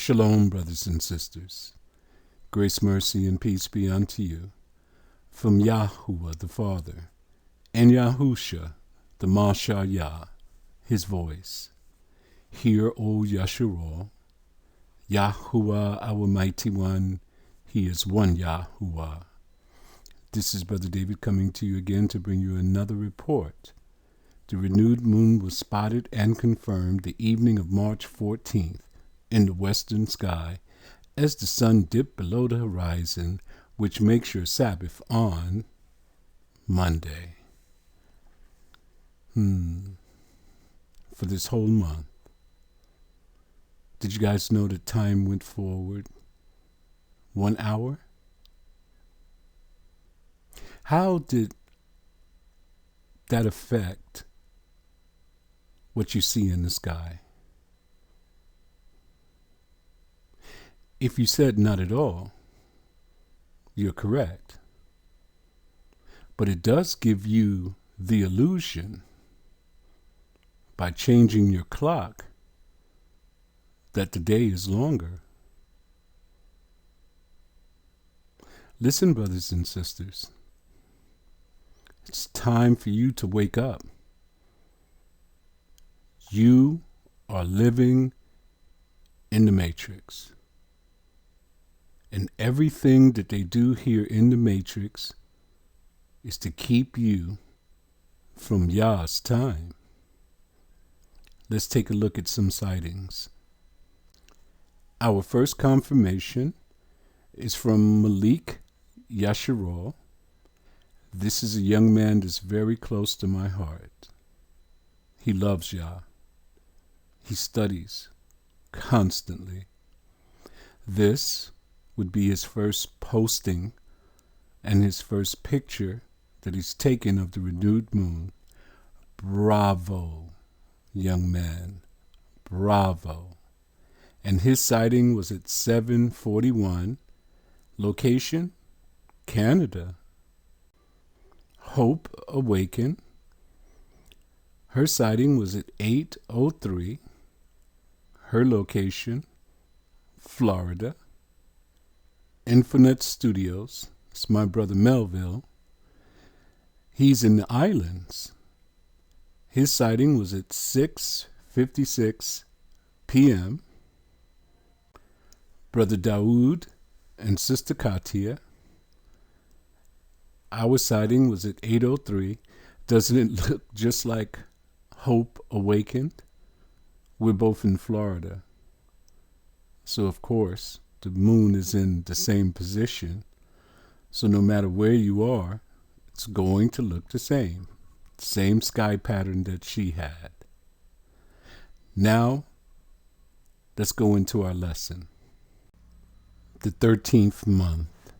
Shalom, brothers and sisters. Grace, mercy, and peace be unto you. From Yahuwah the Father, and Yahusha the Mashah Yah, his voice. Hear, O Yasharal, Yahuwah our mighty one, he is one Yahuwah. This is Brother David coming to you again to bring you another report. The renewed moon was spotted and confirmed the evening of March 14th in the western sky as the sun dipped below the horizon, which makes your Sabbath on Monday. For this whole month. Did you guys know that time went forward 1 hour? How did that affect what you see in the sky? If you said not at all, you're correct. But it does give you the illusion, by changing your clock, that the day is longer. Listen, brothers and sisters, it's time for you to wake up. You are living in the Matrix. And everything that they do here in the Matrix is to keep you from Yah's time. Let's take a look at some sightings. Our first confirmation is from Malik Yasharal. This is a young man that's very close to my heart. He loves Yah. He studies constantly. This would be his first posting and his first picture that he's taken of the renewed moon. Bravo, young man. Bravo. And his sighting was at 7:41. Location, Canada. Hope Awaken. Her sighting was at 8:03. Her location, Florida. Infinite Studios. It's my brother Melville. He's in the islands. His sighting was at 6:56 p.m. Brother Dawood and Sister Katia. Our sighting was at 8:03. Doesn't it look just like Hope Awakened? We're both in Florida. So, of course, the moon is in the same position. So no matter where you are, it's going to look the same. Same sky pattern that she had. Now, let's go into our lesson. The 13th month.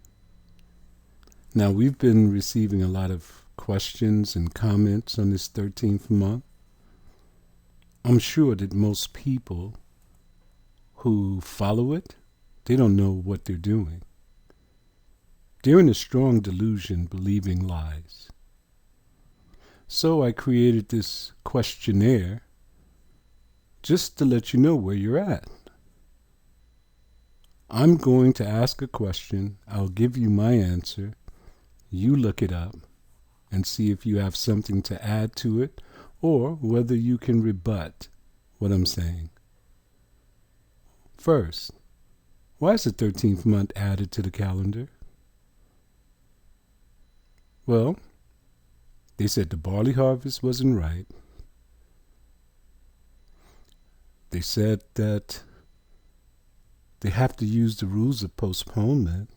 Now, we've been receiving a lot of questions and comments on this 13th month. I'm sure that most people who follow it, they don't know what they're doing. They're in a strong delusion, believing lies. So I created this questionnaire just to let you know where you're at. I'm going to ask a question. I'll give you my answer. You look it up and see if you have something to add to it or whether you can rebut what I'm saying. First, why is the 13th month added to the calendar? Well, they said the barley harvest wasn't right. They said that they have to use the rules of postponement.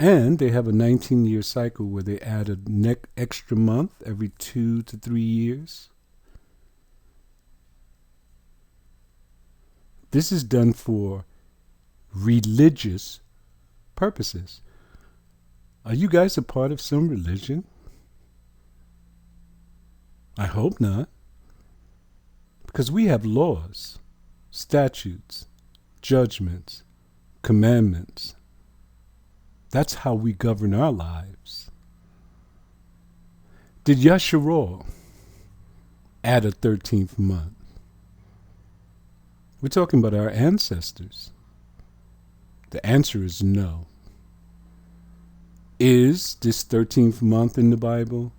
And they have a 19-year cycle where they add an extra month every 2 to 3 years. This is done for religious purposes. Are you guys a part of some religion? I hope not. Because we have laws, statutes, judgments, commandments. That's how we govern our lives. Did Yasharal add a 13th month? We're talking about our ancestors. The answer is no. Is this 13th month in the Bible?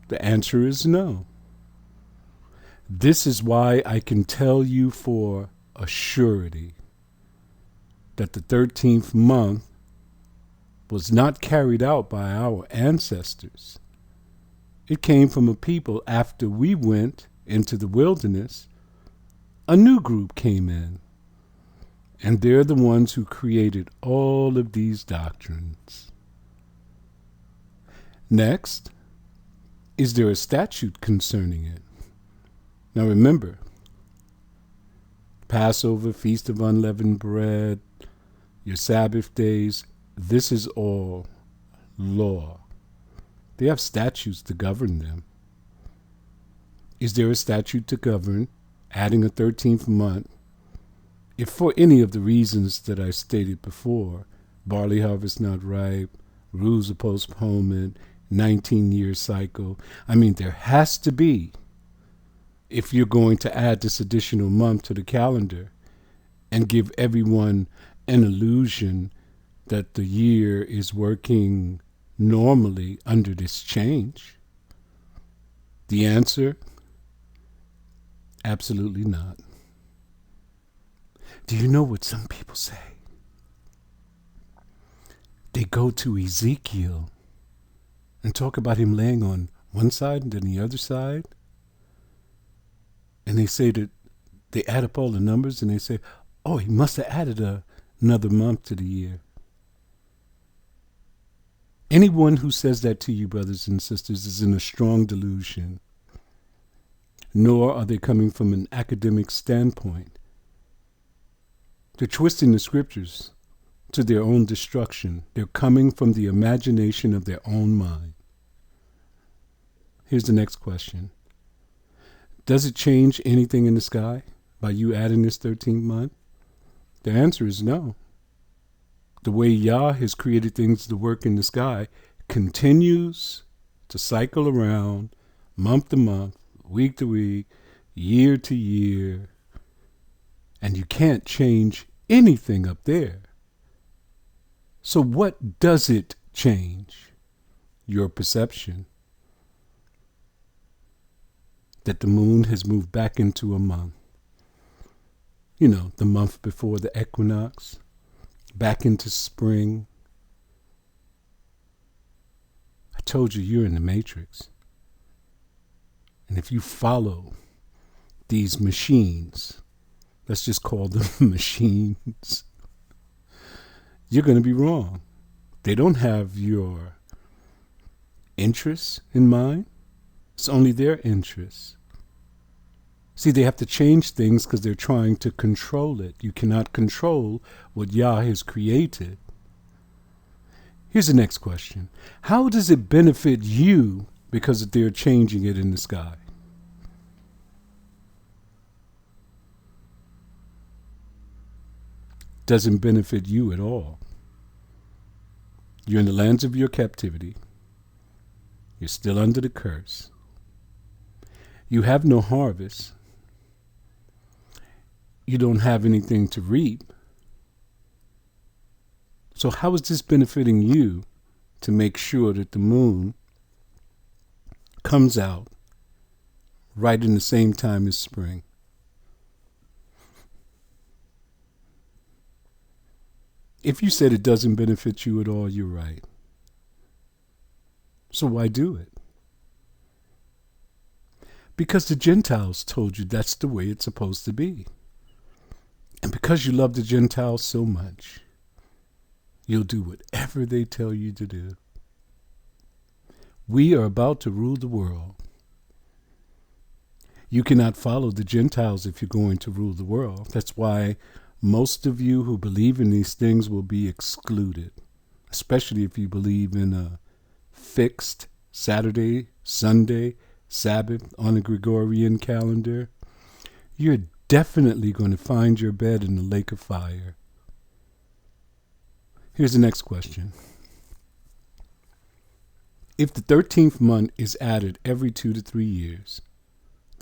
The answer is no. This is why I can tell you for a surety that the 13th month was not carried out by our ancestors. It came from a people after we went into the wilderness. A new group came in, and they're the ones who created all of these doctrines. Next, is there a statute concerning it? Now remember, Passover, Feast of Unleavened Bread, your Sabbath days, this is all law. They have statutes to govern them. Is there a statute to govern adding a 13th month if for any of the reasons that I stated before, barley harvest not ripe, rules of postponement, 19-year cycle, there has to be, if you're going to add this additional month to the calendar and give everyone an illusion that the year is working normally under this change? The answer, absolutely not. Do you know what some people say? They go to Ezekiel and talk about him laying on one side and then the other side. And they say that they add up all the numbers and they say, oh, he must have added another month to the year. Anyone who says that to you, brothers and sisters, is in a strong delusion. Nor are they coming from an academic standpoint. They're twisting the scriptures to their own destruction. They're coming from the imagination of their own mind. Here's the next question. Does it change anything in the sky by you adding this 13th month? The answer is no. The way Yah has created things to work in the sky continues to cycle around month to month, week to week, year to year, and you can't change anything up there. So what does it change? Your perception that the moon has moved back into a month. You know, the month before the equinox, back into spring. I told you you're in the matrix. And if you follow these machines, let's just call them machines, you're going to be wrong. They don't have your interests in mind. It's only their interests. See, they have to change things because they're trying to control it. You cannot control what Yah has created. Here's the next question. How does it benefit you because they're changing it in the sky? Doesn't benefit you at all. You're in the lands of your captivity. You're still under the curse. You have no harvest. You don't have anything to reap. So how is this benefiting you to make sure that the moon comes out right in the same time as spring? If you said it doesn't benefit you at all, you're right. So why do it? Because the Gentiles told you that's the way it's supposed to be. And because you love the Gentiles so much, you'll do whatever they tell you to do. We are about to rule the world. You cannot follow the Gentiles if you're going to rule the world. That's why most of you who believe in these things will be excluded, especially if you believe in a fixed Saturday, Sunday, Sabbath on a Gregorian calendar. You're definitely going to find your bed in the lake of fire. Here's the next question. If the 13th month is added every 2 to 3 years,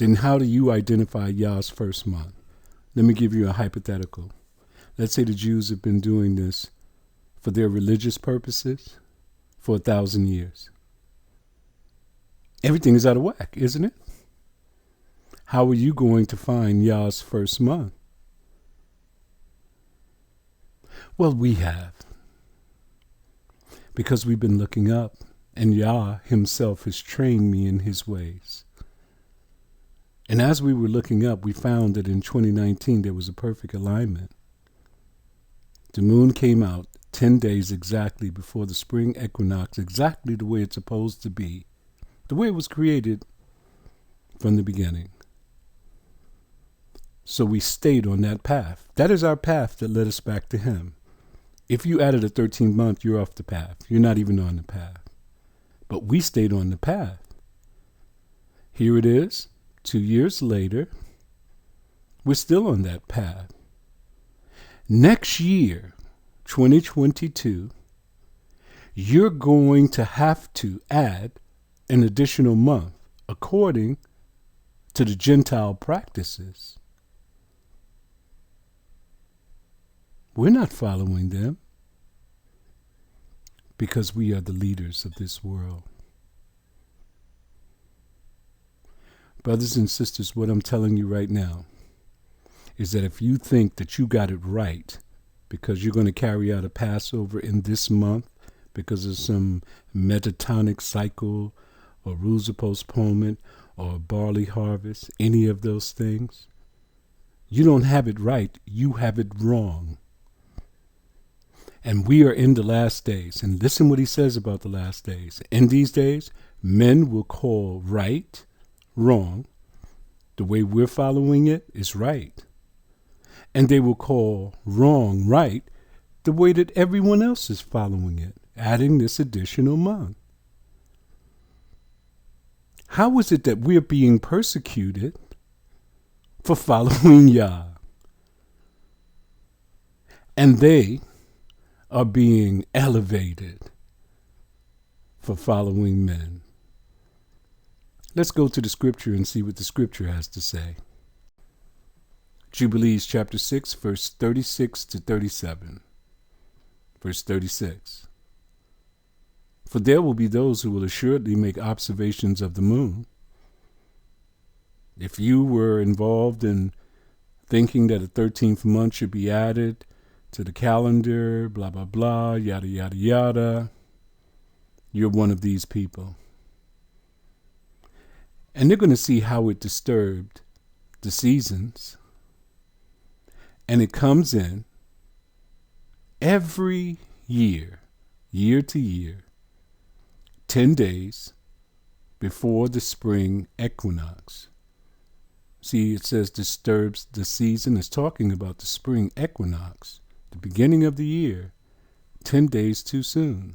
then how do you identify Yah's first month? Let me give you a hypothetical. Let's say the Jews have been doing this for their religious purposes for 1,000 years. Everything is out of whack, isn't it? How are you going to find Yah's first month? Well, we have. Because we've been looking up, and Yah himself has trained me in his ways. And as we were looking up, we found that in 2019 there was a perfect alignment. The moon came out 10 days exactly before the spring equinox, exactly the way it's supposed to be, the way it was created from the beginning. So we stayed on that path. That is our path that led us back to him. If you added a 13th month, you're off the path. You're not even on the path. But we stayed on the path. Here it is, 2 years later. We're still on that path. Next year, 2022, you're going to have to add an additional month according to the Gentile practices. We're not following them because we are the leaders of this world. Brothers and sisters, what I'm telling you right now is that if you think that you got it right because you're going to carry out a Passover in this month because of some metatonic cycle or rules of postponement or barley harvest, any of those things, you don't have it right, you have it wrong. And we are in the last days. And listen what he says about the last days. In these days, men will call right wrong. The way we're following it is right. And they will call wrong right the way that everyone else is following it, adding this additional month. How is it that we're being persecuted for following Yah? And they are being elevated for following men. Let's go to the scripture and see what the scripture has to say. Jubilees chapter 6, verse 36 to 37. Verse 36. For there will be those who will assuredly make observations of the moon. If you were involved in thinking that a 13th month should be added to the calendar, blah, blah, blah, yada, yada, yada, you're one of these people. And they're going to see how it disturbed the seasons. And it comes in every year, year to year, 10 days before the spring equinox. See, it says disturbs the season. It's talking about the spring equinox, the beginning of the year, 10 days too soon.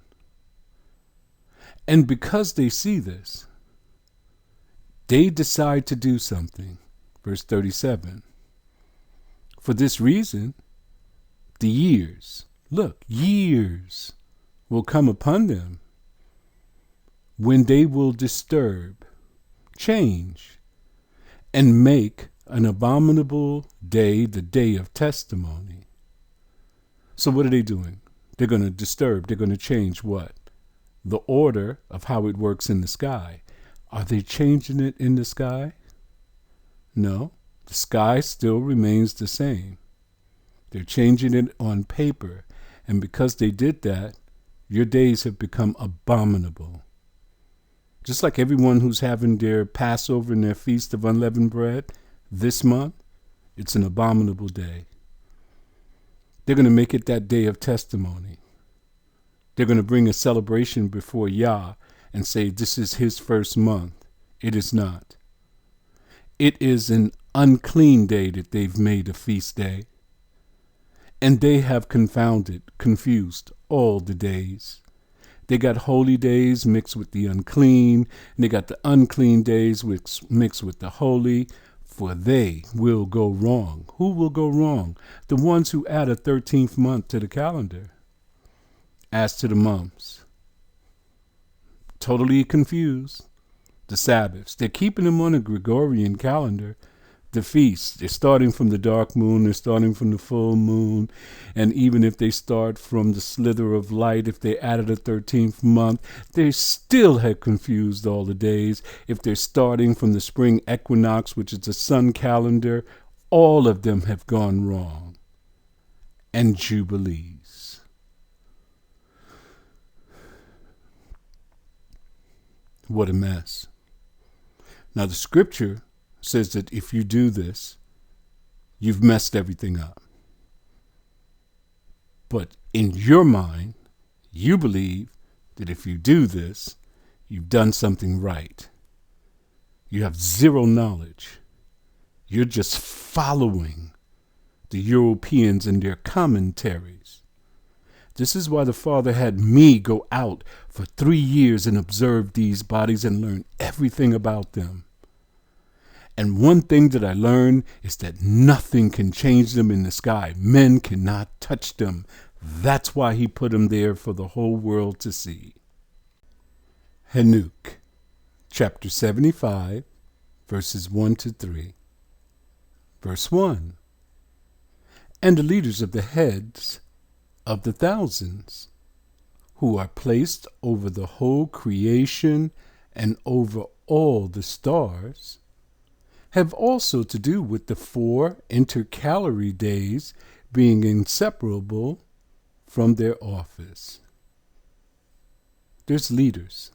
And because they see this, they decide to do something. Verse 37. For this reason, the years, years will come upon them when they will disturb, change, and make an abominable day the day of testimony. So what are they doing? They're going to disturb, they're going to change what? The order of how it works in the sky. Are they changing it in the sky? No, the sky still remains the same. They're changing it on paper, and because they did that, your days have become abominable. Just like everyone who's having their Passover and their Feast of Unleavened Bread this month, it's an abominable day. They're going to make it that day of testimony. They're going to bring a celebration before Yah and say this is his first month. It is not. It is an unclean day that they've made a feast day. And they have confused all the days. They got holy days mixed with the unclean, and they got the unclean days mixed with the holy, for they will go wrong. Who will go wrong? The ones who add a 13th month to the calendar. As to the months, totally confused. the Sabbaths. They're keeping them on a Gregorian calendar, the feasts. They're starting from the dark moon, they're starting from the full moon, and even if they start from the slither of light, if they added a 13th month, they still had confused all the days. If they're starting from the spring equinox, which is the sun calendar, all of them have gone wrong. And jubilees. What a mess. Now the scripture says that if you do this, you've messed everything up. But in your mind, you believe that if you do this, you've done something right. You have zero knowledge. You're just following the Europeans and their commentaries. This is why the Father had me go out for 3 years and observe these bodies and learn everything about them. And one thing that I learned is that nothing can change them in the sky. Men cannot touch them. That's why he put them there for the whole world to see. Hanuk, chapter 75, verses 1 to 3. Verse 1. And the leaders of the heads of the thousands, who are placed over the whole creation and over all the stars, have also to do with the 4 intercalary days being inseparable from their office. There's leaders,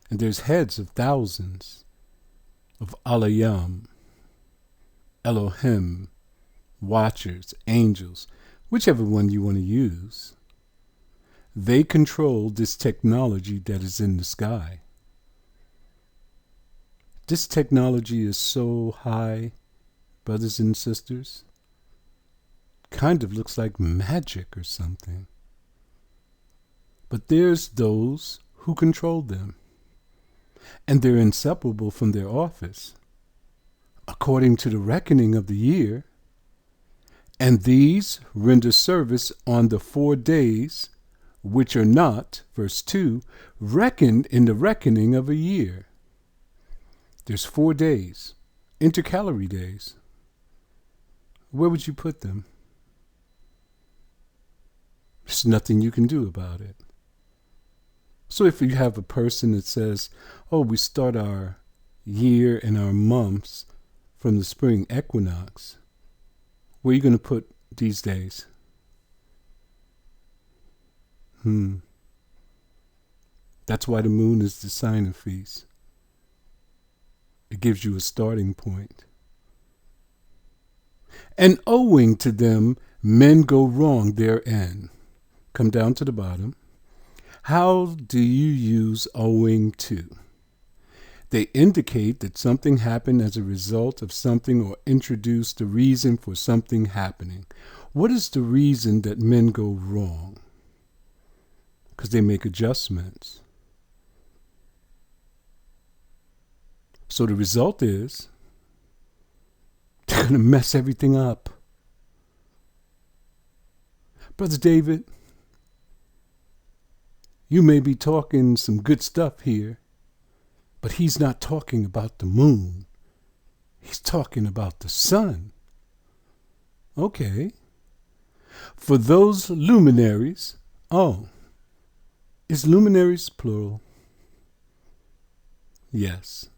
and there's heads of thousands of Alayam, Elohim, watchers, angels, whichever one you want to use. They control this technology that is in the sky. This technology is so high, brothers and sisters, kind of looks like magic or something. But there's those who control them, and they're inseparable from their office, according to the reckoning of the year. And these render service on the 4 days, which are not, verse 2, reckoned in the reckoning of a year. There's 4 days, intercalary days. Where would you put them? There's nothing you can do about it. So if you have a person that says, oh, we start our year and our months from the spring equinox, where are you going to put these days? That's why the moon is the sign of feast. It gives you a starting point. And owing to them, men go wrong therein. Come down to the bottom. How do you use owing to? They indicate that something happened as a result of something or introduce the reason for something happening. What is the reason that men go wrong? Because they make adjustments. So the result is they're going to mess everything up. Brother David, you may be talking some good stuff here, but he's not talking about the moon. He's talking about the sun. Okay. For those luminaries, is luminaries plural? Yes.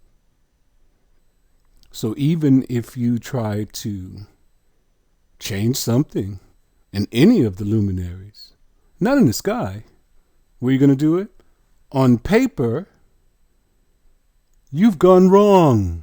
So even if you try to change something in any of the luminaries, not in the sky, where are you going to do it? On paper, you've gone wrong.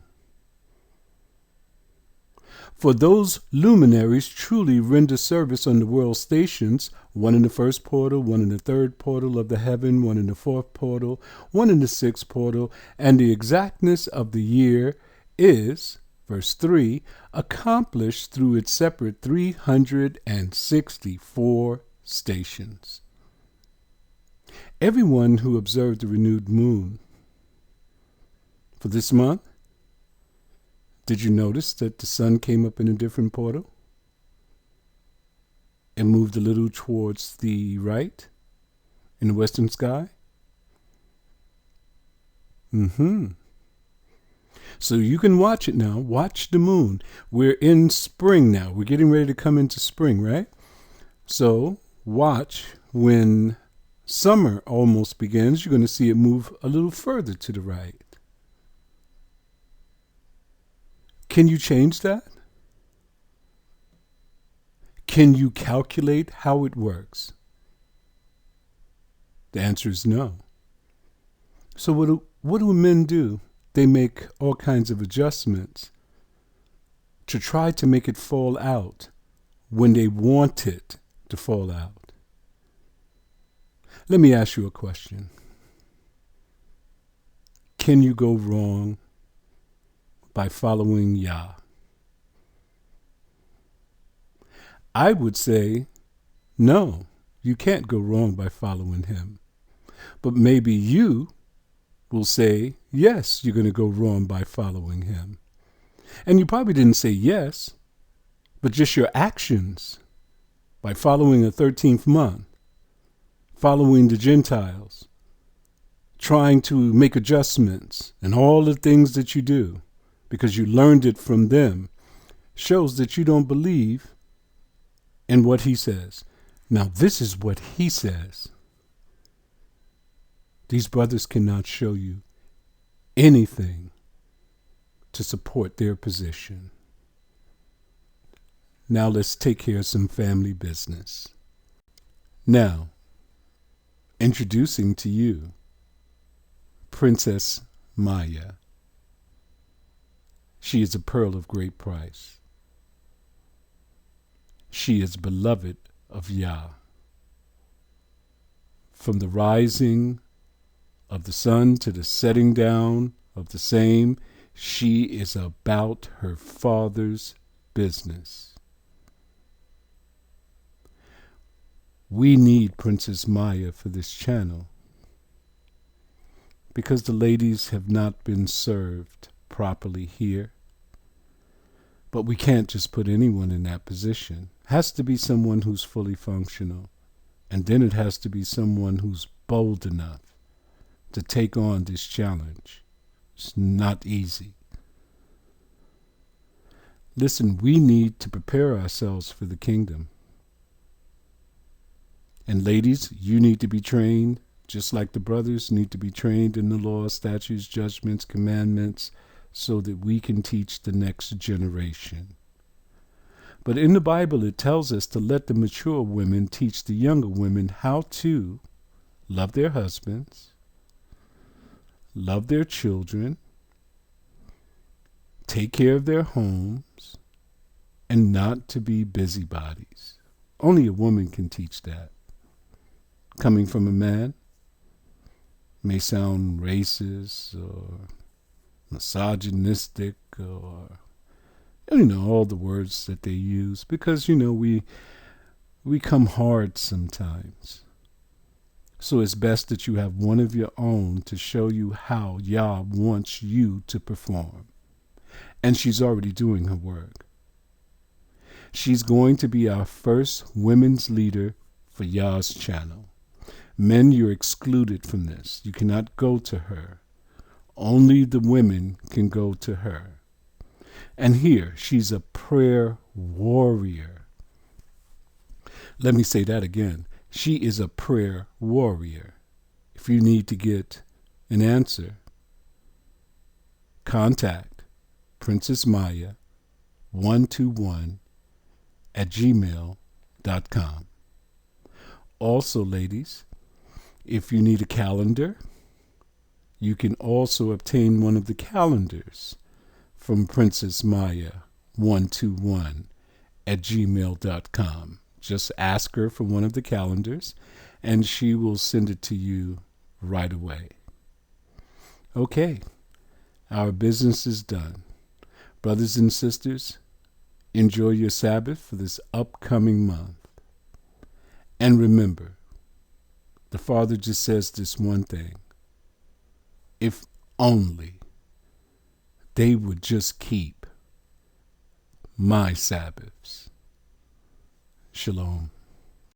For those luminaries truly render service on the world stations, one in the first portal, one in the third portal of the heaven, one in the fourth portal, one in the sixth portal, and the exactness of the year is, verse 3, accomplished through its separate 364 stations. Everyone who observed the renewed moon for this month, did you notice that the sun came up in a different portal and moved a little towards the right in the western sky? Mm-hmm. So you can watch it now. Watch the moon. We're in spring now. We're getting ready to come into spring, right? So watch when summer almost begins. You're going to see it move a little further to the right. Can you change that? Can you calculate how it works? The answer is no. So what do men do? They make all kinds of adjustments to try to make it fall out when they want it to fall out. Let me ask you a question. Can you go wrong by following Yah? I would say no, you can't go wrong by following him. But maybe you will say, yes, you're going to go wrong by following him. And you probably didn't say yes, but just your actions by following a 13th month, following the Gentiles, trying to make adjustments, and all the things that you do because you learned it from them shows that you don't believe in what he says. Now, this is what he says. These brothers cannot show you anything to support their position. Now let's take care of some family business. Now, introducing to you Princess Maya. She is a pearl of great price. She is beloved of Yah. From the rising of the sun to the setting down of the same, she is about her Father's business. We need Princess Maya for this channel because the ladies have not been served properly here. But we can't just put anyone in that position. It has to be someone who's fully functional. And then it has to be someone who's bold enough to take on this challenge. It's not easy. Listen, we need to prepare ourselves for the kingdom. And ladies, you need to be trained, just like the brothers need to be trained in the law, statutes, judgments, commandments, so that we can teach the next generation. But in the Bible, it tells us to let the mature women teach the younger women how to love their husbands, love their children, take care of their homes, and not to be busybodies. Only a woman can teach that. Coming from a man may sound racist or misogynistic or, all the words that they use because, we come hard sometimes. So it's best that you have one of your own to show you how Yah wants you to perform. And she's already doing her work. She's going to be our first women's leader for Yah's channel. Men, you're excluded from this. You cannot go to her. Only the women can go to her. And here, she's a prayer warrior. Let me say that again. She is a prayer warrior. If you need to get an answer, contact Princess Maya 121 at gmail.com. Also, ladies, if you need a calendar, you can also obtain one of the calendars from Princess Maya 121 at gmail.com. Just ask her for one of the calendars and she will send it to you right away. Okay, our business is done. Brothers and sisters, enjoy your Sabbath for this upcoming month. And remember, the Father just says this one thing. If only they would just keep my Sabbaths. Shalom.